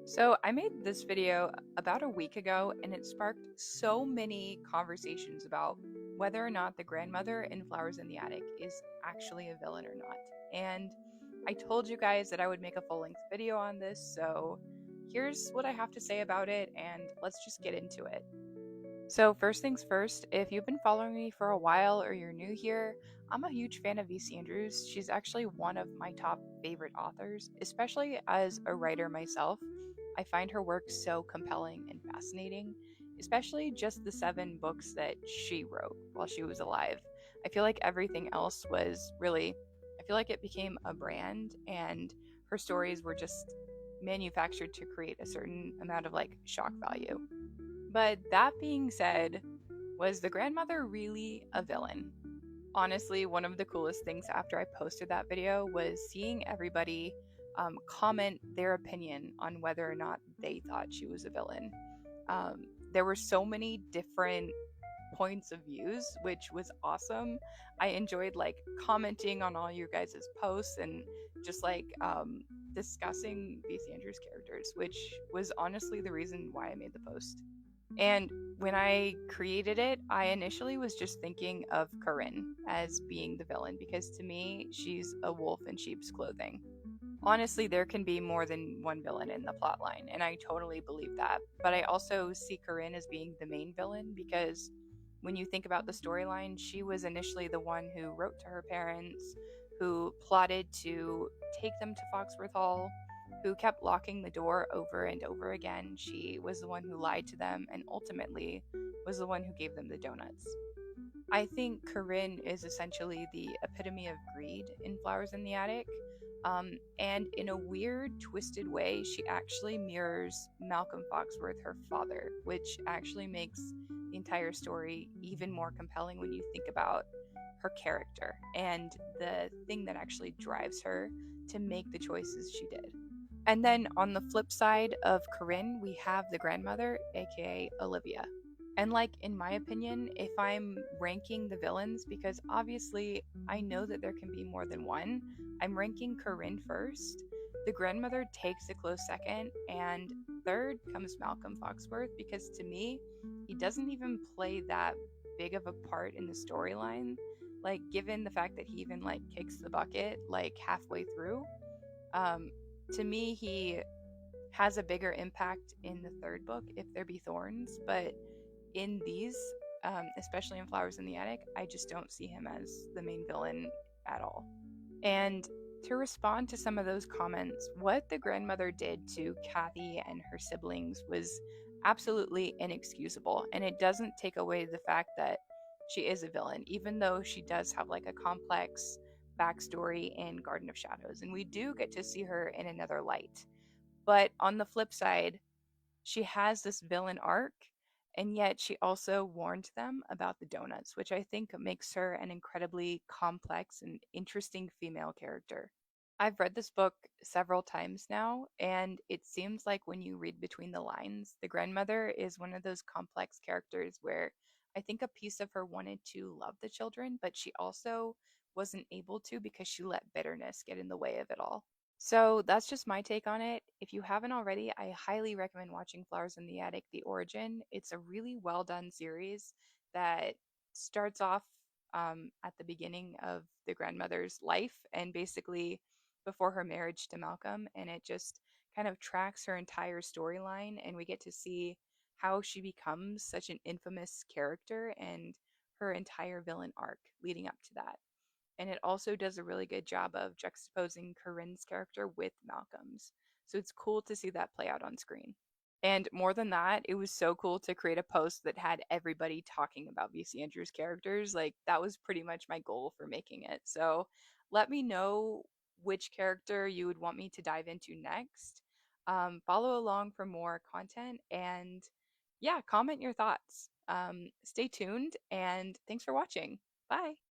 So I made this video about a week ago and it sparked so many conversations about whether or not the grandmother in Flowers in the Attic is actually a villain or not. And I told you guys that I would make a full-length video on this, so here's what I have to say about it and let's just get into it. So, first things first, if you've been following me for a while or you're new here, I'm a huge fan of VC Andrews. She's actually one of my top favorite authors, especially as a writer myself. I find her work so compelling and fascinating, especially just the 7 books that she wrote while she was alive. I feel like everything else was really, I feel like it became a brand and her stories were just manufactured to create a certain amount of like shock value. But that being said, was the grandmother really a villain? Honestly, one of the coolest things after I posted that video was seeing everybody comment their opinion on whether or not they thought she was a villain. There were so many different points of views, which was awesome. I enjoyed like commenting on all your guys' posts and just like discussing these Andrews characters, which was honestly the reason why I made the post. And when I created it, I initially was just thinking of Corinne as being the villain because to me, she's a wolf in sheep's clothing. Honestly, there can be more than one villain in the plotline, and I totally believe that. But I also see Corinne as being the main villain because when you think about the storyline, she was initially the one who wrote to her parents, who plotted to take them to Foxworth Hall, who kept locking the door over and over again. She was the one who lied to them and ultimately was the one who gave them the donuts. I think Corinne is essentially the epitome of greed in Flowers in the Attic. And in a weird, twisted way, she actually mirrors Malcolm Foxworth, her father, which actually makes the entire story even more compelling when you think about her character and the thing that actually drives her to make the choices she did. And then on the flip side of Corinne, we have the grandmother, aka Olivia. And like in my opinion, if I'm ranking the villains, because obviously I know that there can be more than one, I'm ranking Corinne first. The grandmother takes a close second, and third comes Malcolm Foxworth because to me, he doesn't even play that big of a part in the storyline. Like given the fact that he even like kicks the bucket like halfway through, um, to me he has a bigger impact in the third book, If There Be Thorns, but in these, especially in Flowers in the Attic, I just don't see him as the main villain at all. And to respond to some of those comments, what the grandmother did to Kathy and her siblings was absolutely inexcusable. And it doesn't take away the fact that she is a villain, even though she does have like a complex backstory in Garden of Shadows. And we do get to see her in another light. But on the flip side, she has this villain arc, and yet she also warned them about the donuts, which I think makes her an incredibly complex and interesting female character. I've read this book several times now, and it seems like when you read between the lines, the grandmother is one of those complex characters where I think a piece of her wanted to love the children, but she also wasn't able to because she let bitterness get in the way of it all. So that's just my take on it. If you haven't already, I highly recommend watching Flowers in the Attic: The Origin. It's a really well done series that starts off at the beginning of the grandmother's life and basically before her marriage to Malcolm. And it just kind of tracks her entire storyline. And we get to see how she becomes such an infamous character and her entire villain arc leading up to that. And it also does a really good job of juxtaposing Corinne's character with Malcolm's. So it's cool to see that play out on screen. And more than that, it was so cool to create a post that had everybody talking about VC Andrews characters. Like that was pretty much my goal for making it. So let me know which character you would want me to dive into next. Follow along for more content and yeah, comment your thoughts. Stay tuned and thanks for watching. Bye.